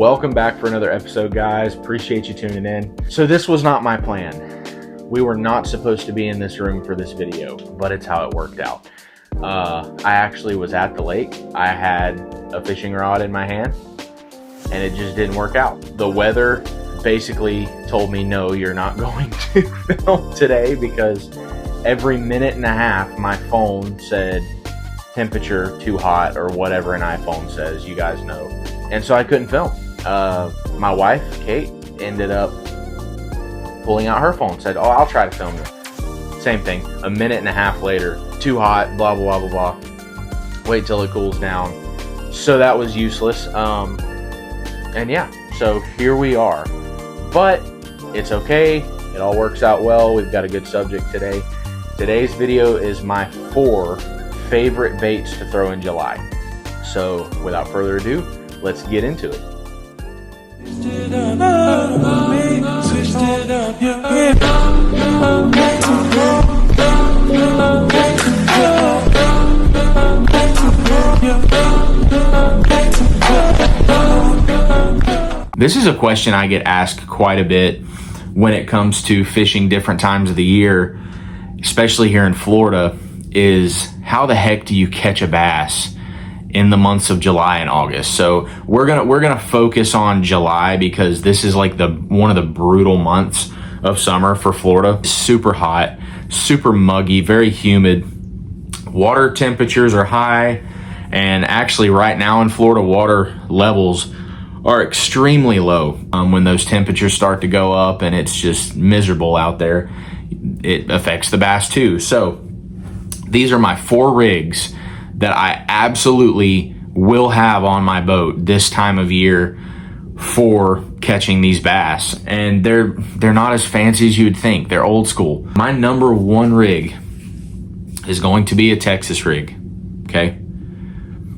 Welcome back for another episode, guys. Appreciate you tuning in. So this was not my plan. We were not supposed to be in this room for this video, but it's how it worked out. I actually was at the lake. I had a fishing rod in my hand, and it just didn't work out. The weather basically told me, no, you're not going to film today, because every minute and a half my phone said temperature too hot or whatever an iPhone says, you guys know. And so I couldn't film. My wife, Kate, ended up pulling out her phone, said, oh, I'll try to film it. Same thing, a minute and a half later, too hot, blah, blah, blah, blah, blah. Wait till it cools down. So that was useless. And yeah, so here we are. But it's okay, it all works out well. We've got a good subject today. Today's video is my 4 favorite baits to throw in July. So without further ado, let's get into it. This is a question I get asked quite a bit when it comes to fishing different times of the year, especially here in Florida, is how the heck do you catch a bass in the months of July and August? So we're gonna focus on July, because this is like one of the brutal months of summer for Florida. It's super hot, super muggy, very humid. Water temperatures are high, and actually right now in Florida, water levels are extremely low. When those temperatures start to go up and it's just miserable out there, it affects the bass too. So these are my 4 rigs that I absolutely will have on my boat this time of year for catching these bass. And they're not as fancy as you would think. They're old school. My number 1 rig is going to be a Texas rig, okay?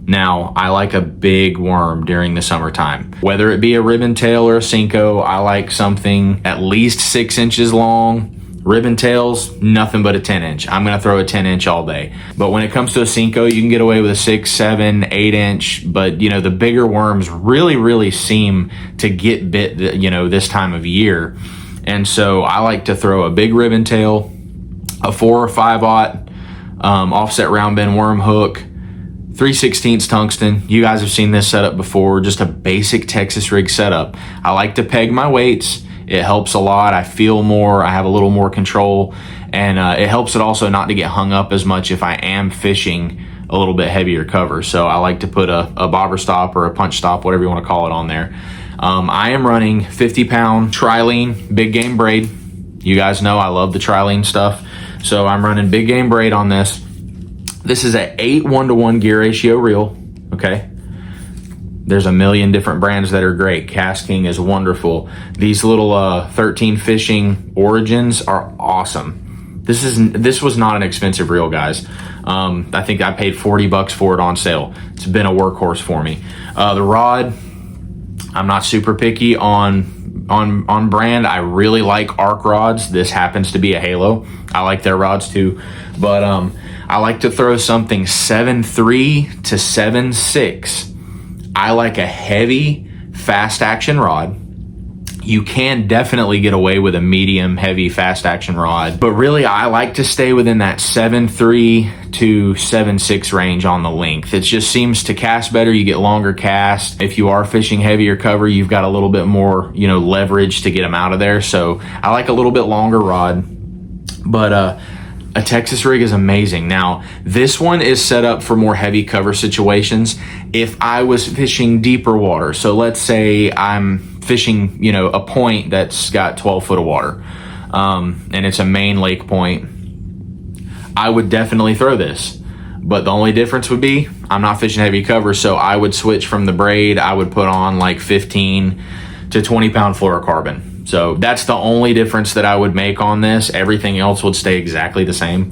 Now, I like a big worm during the summertime. Whether it be a ribbon tail or a Cinco, I like something at least 6 inches long. Ribbon tails, nothing but a 10-inch. I'm gonna throw a 10-inch all day. But when it comes to a Cinco, you can get away with a 6, 7, 8-inch. But you know, the bigger worms really seem to get bit, this time of year. And so I like to throw a big ribbon tail, a 4 or 5/0 offset round bend worm hook, 3/16 tungsten. You guys have seen this setup before, just a basic Texas rig setup. I like to peg my weights. It helps a lot. I feel more, I have a little more control, and it helps it also not to get hung up as much if I am fishing a little bit heavier cover. So I like to put a bobber stop or a punch stop, whatever you want to call it, on there. I am running 50-pound Trilene big game braid. You guys know I love the Trilene stuff. So I'm running big game braid on this. This is an 8 1-to-1 gear ratio reel, okay? There's a million different brands that are great. KastKing is wonderful. These little 13 Fishing Origins are awesome. This was not an expensive reel, guys. I think I paid $40 for it on sale. It's been a workhorse for me. The rod, I'm not super picky on brand. I really like Arc rods. This happens to be a Halo. I like their rods too, but I like to throw something 7.3 to 7.6. I like a heavy, fast action rod. You can definitely get away with a medium, heavy, fast action rod, but really I like to stay within that 7.3 to 7.6 range on the length. It just seems to cast better. You get longer cast. If you are fishing heavier cover, you've got a little bit more, leverage to get them out of there. So I like a little bit longer rod, but a Texas rig is amazing. Now, this one is set up for more heavy cover situations. If I was fishing deeper water, so let's say I'm fishing, a point that's got 12 foot of water, and it's a main lake point, I would definitely throw this. But the only difference would be I'm not fishing heavy cover, so I would switch from the braid. I would put on like 15 to 20 pound fluorocarbon. So that's the only difference that I would make on this. Everything else would stay exactly the same,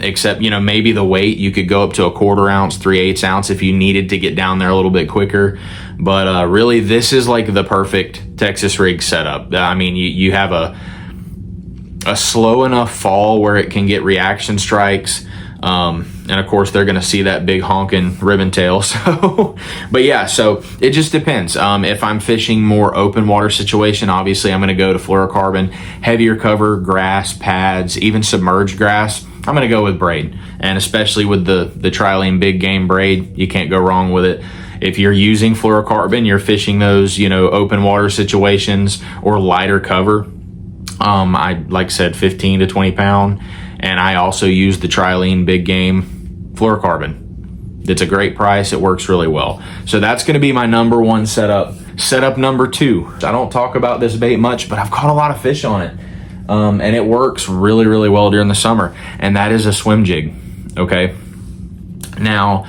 except, maybe the weight, you could go up to a 1/4 ounce, 3/8 ounce if you needed to get down there a little bit quicker. But really, this is like the perfect Texas rig setup. I mean, you have a slow enough fall where it can get reaction strikes. And of course, they're going to see that big honking ribbon tail. So, but yeah, so it just depends. If I'm fishing more open water situation, obviously I'm going to go to fluorocarbon. Heavier cover, grass, pads, even submerged grass, I'm going to go with braid. And especially with the Trilene big game braid, you can't go wrong with it. If you're using fluorocarbon, you're fishing those, open water situations or lighter cover. Like I said, 15 to 20 pound. And I also use the Trilene big game fluorocarbon. It's a great price. It works really well. So that's going to be my number one setup. Setup number two. I don't talk about this bait much, but I've caught a lot of fish on it. And it works really, really well during the summer. And that is a swim jig. Okay. Now,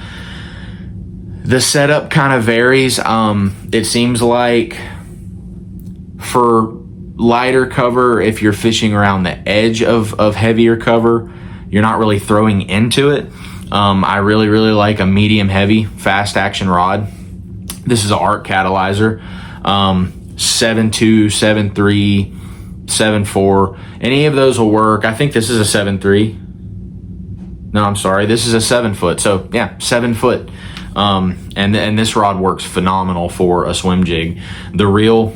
the setup kind of varies. It seems like for lighter cover, if you're fishing around the edge of heavier cover, you're not really throwing into it. I really, really like a medium heavy fast action rod. This is an ARC Catalyzer, 7.2, 7.3, 7.4. Any of those will work. I think this is a 7.3. No, I'm sorry. This is a 7 foot. So yeah, 7 foot. And this rod works phenomenal for a swim jig. The reel,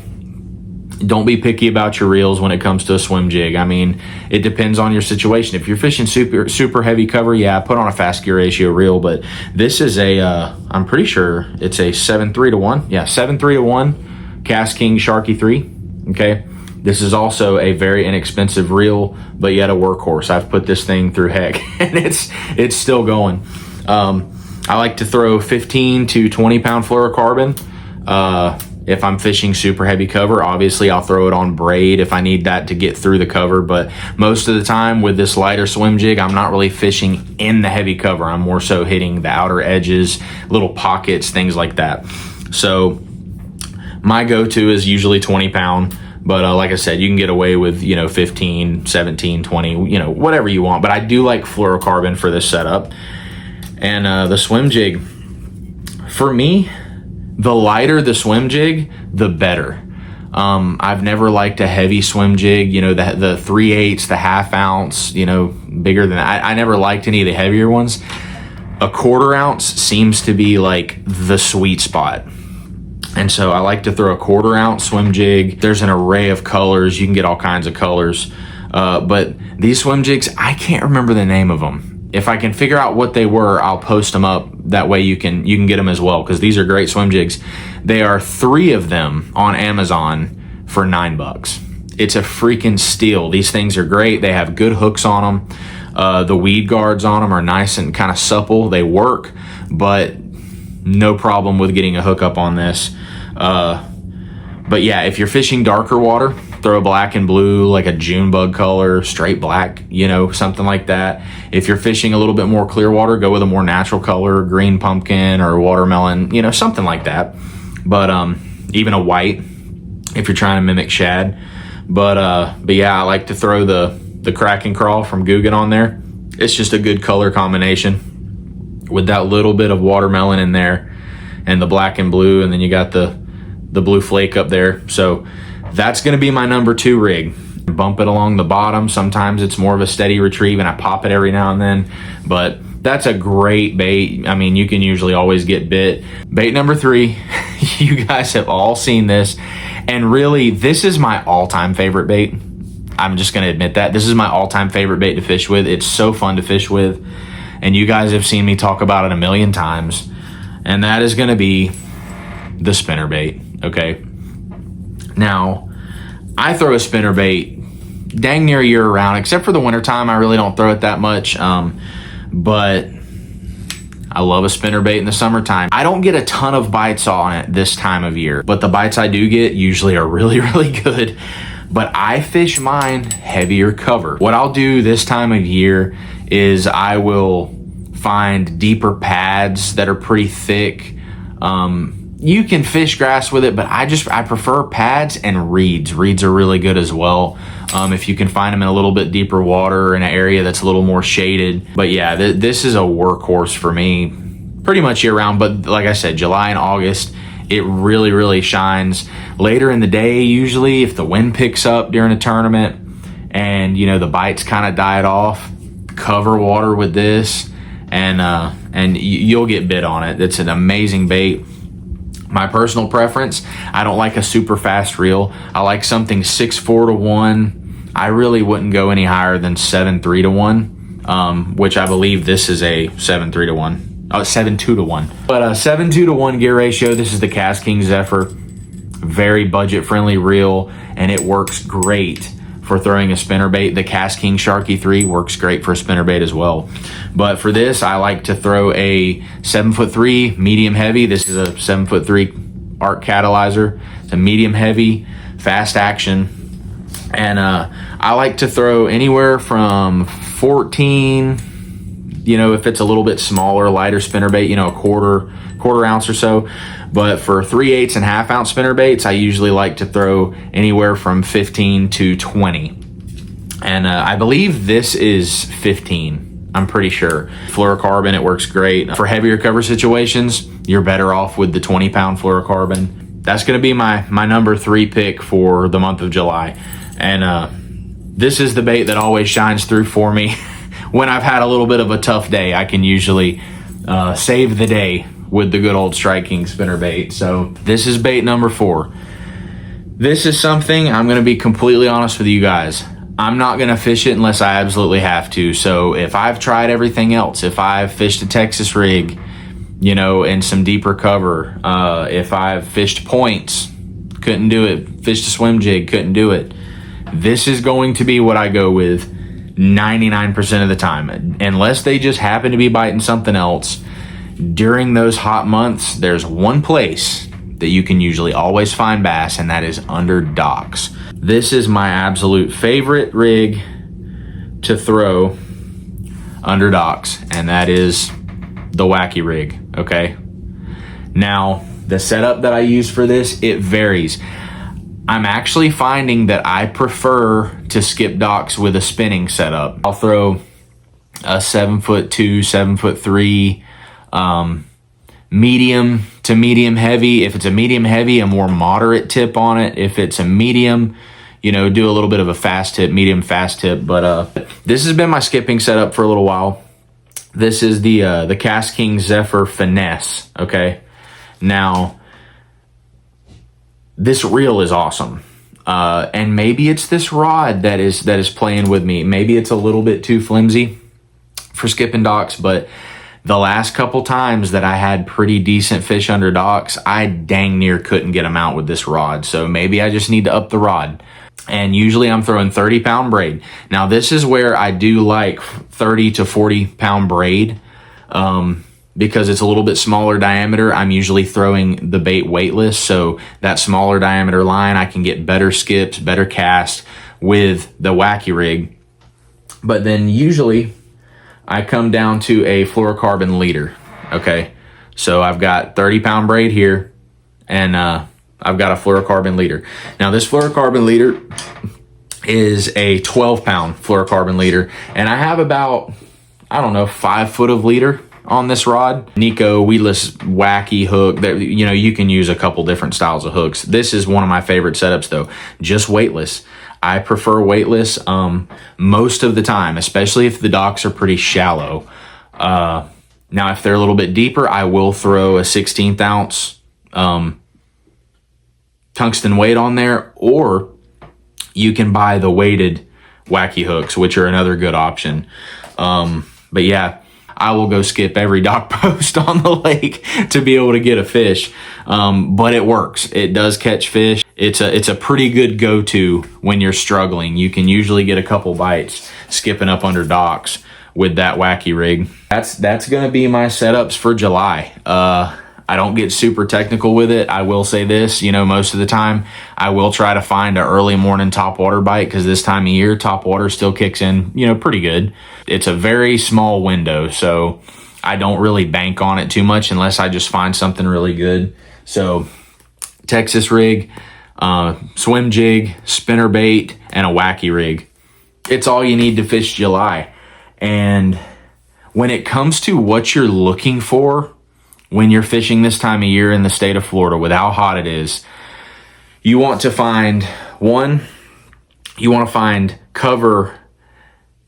don't be picky about your reels when it comes to a swim jig. I mean, it depends on your situation. If you're fishing super heavy cover, yeah, put on a fast gear ratio reel. But this is I'm pretty sure it's a 7.3 to 1. Yeah, 7.3 to 1 KastKing Sharky 3. Okay. This is also a very inexpensive reel, but yet a workhorse. I've put this thing through heck, and it's still going. I like to throw 15 to 20 pound fluorocarbon. If I'm fishing super heavy cover, obviously I'll throw it on braid if I need that to get through the cover. But most of the time with this lighter swim jig, I'm not really fishing in the heavy cover. I'm more so hitting the outer edges, little pockets, things like that. So my go-to is usually 20 pound. But like I said, you can get away with, 15, 17, 20, whatever you want. But I do like fluorocarbon for this setup. And the swim jig, for me, the lighter the swim jig, the better. I've never liked a heavy swim jig, the 3/8, the half ounce, bigger than that. I never liked any of the heavier ones. A 1/4 ounce seems to be like the sweet spot. And so I like to throw a 1/4 ounce swim jig. There's an array of colors. You can get all kinds of colors. But these swim jigs, I can't remember the name of them. If I can figure out what they were, I'll post them up. That way you can get them as well, because these are great swim jigs. They are 3 of them on Amazon for $9. It's a freaking steal. These things are great. They have good hooks on them. The weed guards on them are nice and kind of supple. They work, but no problem with getting a hookup on this. But yeah, if you're fishing darker water, throw a black and blue, like a June bug color, straight black, something like that. If you're fishing a little bit more clear water, go with a more natural color, green pumpkin or watermelon, something like that. But even a white, if you're trying to mimic shad. But yeah, I like to throw the crack and crawl from Guggen on there. It's just a good color combination with that little bit of watermelon in there and the black and blue, and then you got the blue flake up there. So that's going to be my number 2 rig. Bump it along the bottom. Sometimes it's more of a steady retrieve and I pop it every now and then, but that's a great bait. I mean, you can usually always get bit. Bait number 3, you guys have all seen this, and really this is my all-time favorite bait. I'm just going to admit that. This is my all-time favorite bait to fish with. It's so fun to fish with, and you guys have seen me talk about it a million times, and that is going to be the spinnerbait. Okay. Now, I throw a spinnerbait dang near year round, except for the wintertime. I really don't throw it that much. But I love a spinnerbait in the summertime. I don't get a ton of bites on it this time of year, but the bites I do get usually are really, really good. But I fish mine heavier cover. What I'll do this time of year is I will find deeper pads that are pretty thick. You can fish grass with it, but I prefer pads and reeds. Reeds are really good as well. If you can find them in a little bit deeper water in an area that's a little more shaded. But yeah, this is a workhorse for me pretty much year round. But like I said, July and August, it really, really shines. Later in the day, usually if the wind picks up during a tournament and, the bites kind of died off, cover water with this, and you'll get bit on it. It's an amazing bait. My personal preference, I don't like a super fast reel. I like something 6'4" to 1. I really wouldn't go any higher than 7'3" to 1, which I believe this is a 7'3" to 1. Oh, 7'2" to 1. But 7'2" to 1 gear ratio. This is the KastKing Zephyr. Very budget friendly reel, and it works great for throwing a spinnerbait. The KastKing Sharky 3 works great for a spinnerbait as well. But for this, I like to throw a 7'3" medium heavy. This is a 7'3" arc catalyzer. It's a medium heavy, fast action. And I like to throw anywhere from 14, if it's a little bit smaller, lighter spinnerbait, a quarter ounce or so. But for 3/8 and ½ ounce spinnerbaits, I usually like to throw anywhere from 15 to 20. And I believe this is 15. I'm pretty sure. Fluorocarbon, it works great. For heavier cover situations, you're better off with the 20-pound fluorocarbon. That's going to be my number 3 pick for the month of July. And this is the bait that always shines through for me. When I've had a little bit of a tough day, I can usually save the day with the good old Strike King spinnerbait. So this is bait number 4. This is something, I'm going to be completely honest with you guys, I'm not going to fish it unless I absolutely have to. So if I've tried everything else, if I've fished a Texas rig, in some deeper cover, if I've fished points, couldn't do it, fished a swim jig, couldn't do it, this is going to be what I go with 99% of the time. Unless they just happen to be biting something else. During those hot months, there's one place that you can usually always find bass, and that is under docks. This is my absolute favorite rig to throw under docks, and that is the Wacky rig, okay? Now, the setup that I use for this, it varies. I'm actually finding that I prefer to skip docks with a spinning setup. I'll throw a 7'2", 7'3", medium to medium heavy. If it's a medium heavy, a more moderate tip on it. If it's a medium, do a little bit of a fast tip, medium fast tip. But this has been my skipping setup for a little while. This is the KastKing Zephyr Finesse. Okay, now this reel is awesome. And maybe it's this rod that is playing with me. Maybe it's a little bit too flimsy for skipping docks, but the last couple times that I had pretty decent fish under docks, I dang near couldn't get them out with this rod. So maybe I just need to up the rod. And usually I'm throwing 30-pound braid. Now this is where I do like 30 to 40-pound braid. Because it's a little bit smaller diameter, I'm usually throwing the bait weightless. So that smaller diameter line, I can get better skips, better cast with the Wacky rig. But then usually I come down to a fluorocarbon leader. Okay, so I've got 30-pound braid here, and I've got a fluorocarbon leader. Now this fluorocarbon leader is a 12-pound fluorocarbon leader, and I have about, 5 foot of leader on this rod. Nico weedless Wacky hook that you can use a couple different styles of hooks. This is one of my favorite setups though, just weightless. I prefer weightless most of the time, especially if the docks are pretty shallow. Now if they're a little bit deeper, I will throw a 16th ounce tungsten weight on there, or you can buy the weighted Wacky hooks, which are another good option. But yeah, I will go skip every dock post on the lake to be able to get a fish. But it works. It does catch fish. It's a pretty good go-to when you're struggling. You can usually get a couple bites skipping up under docks with that Wacky rig. That's going to be my setups for July. I don't get super technical with it. I will say this, most of the time I will try to find an early morning topwater bite, because this time of year topwater still kicks in, pretty good. It's a very small window, so I don't really bank on it too much unless I just find something really good. So Texas rig, swim jig, spinnerbait, and a Wacky rig. It's all you need to fish July. And when it comes to what you're looking for when you're fishing this time of year in the state of Florida with how hot it is, you want to find cover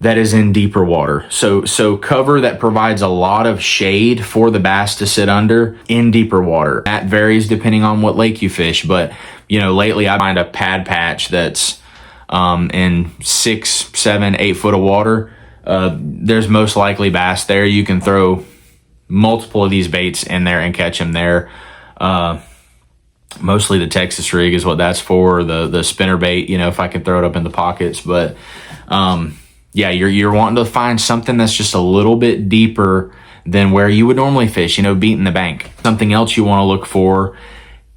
that is in deeper water. So cover that provides a lot of shade for the bass to sit under in deeper water. That varies depending on what lake you fish, but lately I find a pad patch that's in 6, 7, 8 foot of water. There's most likely bass there. You can throw multiple of these baits in there and catch them there. Mostly the Texas rig is what that's for, the spinner bait, if I can throw it up in the pockets. But yeah, you're wanting to find something that's just a little bit deeper than where you would normally fish, beating the bank. Something else you want to look for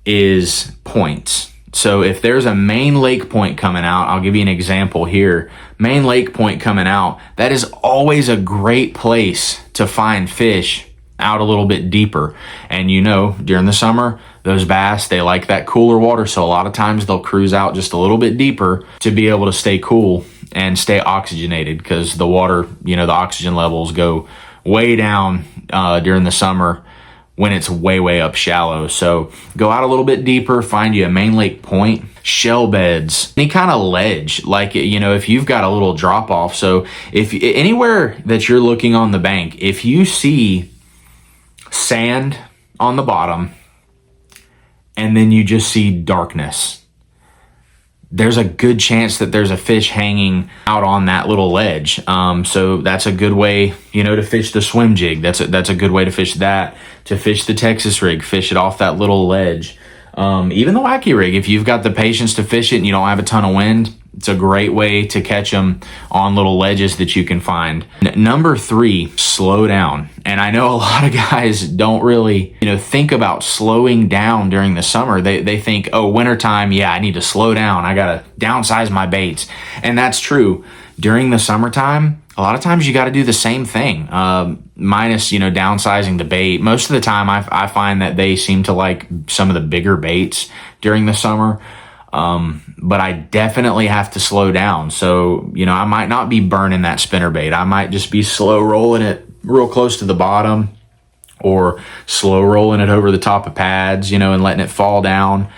is points. So if there's a main lake point coming out, I'll give you an example here. Main lake point coming out, that is always a great place to find fish out a little bit deeper. And during the summer, those bass, they like that cooler water. So a lot of times they'll cruise out just a little bit deeper to be able to stay cool and stay oxygenated, because the water, the oxygen levels go way down during the summer when it's way up shallow. So go out a little bit deeper, find you a main lake point, shell beds, any kind of ledge, like, if you've got a little drop off. So if anywhere that you're looking on the bank, if you see sand on the bottom and then you just see darkness, there's a good chance that there's a fish hanging out on that little ledge. So that's a good way, to fish the swim jig. That's a good way to fish that. To fish the Texas rig, fish it off that little ledge. Even the wacky rig, if you've got the patience to fish it and you don't have a ton of wind, it's a great way to catch them on little ledges that you can find. Number 3, slow down. And I know a lot of guys don't really, think about slowing down during the summer. They think, oh, wintertime, yeah, I need to slow down. I got to downsize my baits. And that's true. During the summertime, a lot of times you got to do the same thing, minus, downsizing the bait. Most of the time I find that they seem to like some of the bigger baits during the summer. But I definitely have to slow down. So, I might not be burning that spinner bait. I might just be slow rolling it real close to the bottom, or slow rolling it over the top of pads, and letting it fall down.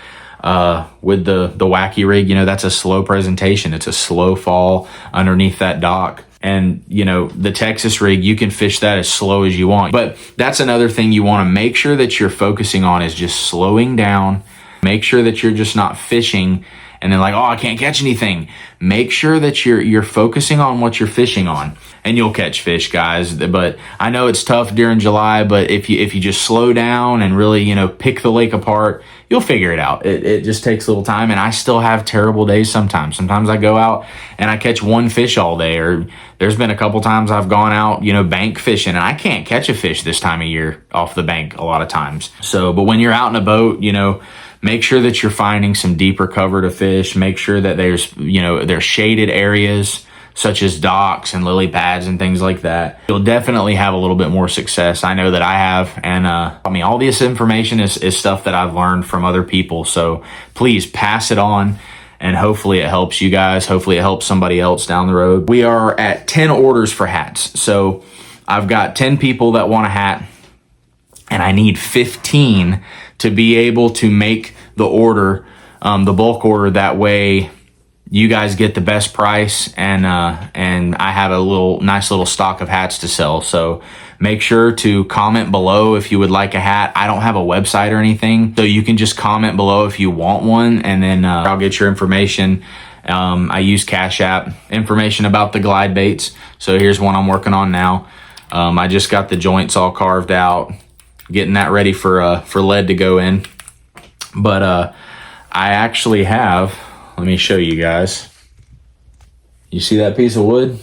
With the wacky rig, that's a slow presentation. It's a slow fall underneath that dock. And, the Texas rig, you can fish that as slow as you want. But that's another thing you want to make sure that you're focusing on, is just slowing down. Make sure that you're just not fishing and then like, oh, I can't catch anything. Make sure that you're focusing on what you're fishing on, and you'll catch fish, guys. But I know it's tough during July, but if you just slow down and really, pick the lake apart, you'll figure it out. It just takes a little time, and I still have terrible days sometimes. Sometimes I go out and I catch one fish all day, or there's been a couple times I've gone out, bank fishing, and I can't catch a fish this time of year off the bank a lot of times. So, but when you're out in a boat, make sure that you're finding some deeper cover to fish. Make sure that there's shaded areas such as docks and lily pads and things like that. You'll definitely have a little bit more success. I know that I have. And all this information is stuff that I've learned from other people. So please pass it on, and hopefully it helps you guys. Hopefully it helps somebody else down the road. We are at 10 orders for hats. So I've got 10 people that want a hat, and I need 15 to be able to make the order, the bulk order. That way you guys get the best price, and I have a nice little stock of hats to sell. So make sure to comment below if you would like a hat. I don't have a website or anything, so you can just comment below if you want one, and then I'll get your information. I use Cash App. Information about the glide baits. So here's one I'm working on now. I just got the joints all carved out, getting that ready for lead to go in. But I actually have, let me show you guys. You see that piece of wood?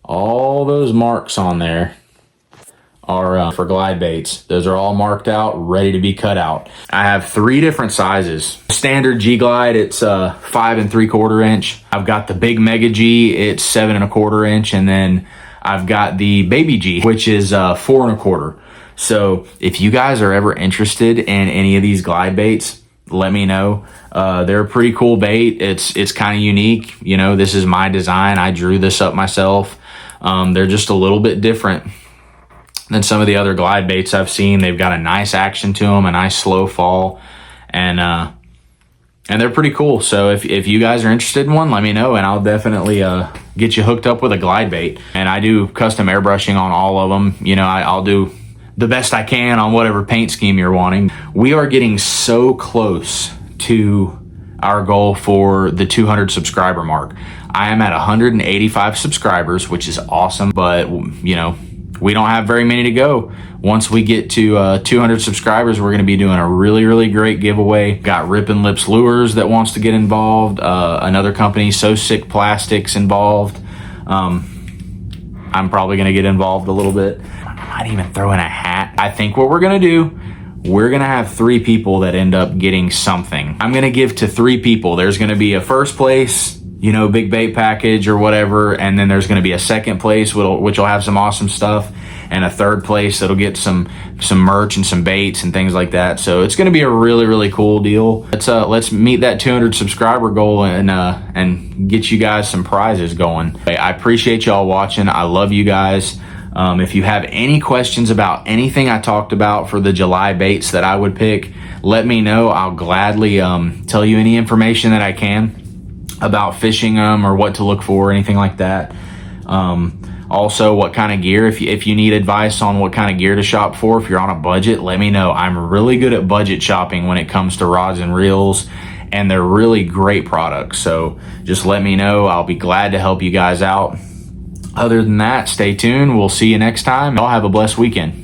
All those marks on there are for glide baits. Those are all marked out, ready to be cut out. I have 3 different sizes. Standard G Glide, it's 5 3/4 inch. I've got the big Mega G, it's 7 1/4 inch, and then I've got the Baby G, which is 4 1/4. So if you guys are ever interested in any of these glide baits, let me know. They're a pretty cool bait. It's kind of unique. This is my design. I drew this up myself. They're just a little bit different than some of the other glide baits I've seen. They've got a nice action to them, a nice slow fall, and and they're pretty cool. So if you guys are interested in one, let me know, and I'll definitely get you hooked up with a glide bait. And I do custom airbrushing on all of them. You know, I'll do the best I can on whatever paint scheme you're wanting. We are getting so close to our goal for the 200 subscriber mark. I am at 185 subscribers, which is awesome, but you know, we don't have very many to go. Once we get to 200 subscribers, we're going to be doing a really, really great giveaway. Got Rippin' Lips Lures that wants to get involved. Another company, So Sick Plastics, involved. I'm probably going to get involved a little bit. I might even throw in a hat. I think what we're going to do, we're going to have 3 people that end up getting something. I'm going to give to 3 people. There's going to be a first place, you know, big bait package or whatever, and then there's going to be a second place which will have some awesome stuff, and a third place that'll get some merch and some baits and things like that. So it's going to be a really, really cool deal. Let's meet that 200 subscriber goal and get you guys some prizes going. I appreciate y'all watching. I love you guys. If you have any questions about anything I talked about for the July baits that I would pick, let me know. I'll gladly tell you any information that I can about fishing them or what to look for, anything like that. Also, what kind of gear, if you need advice on what kind of gear to shop for, if you're on a budget, let me know. I'm really good at budget shopping when it comes to rods and reels, and they're really great products. So just let me know. I'll be glad to help you guys out. Other than that, stay tuned. We'll see you next time. Y'all have a blessed weekend.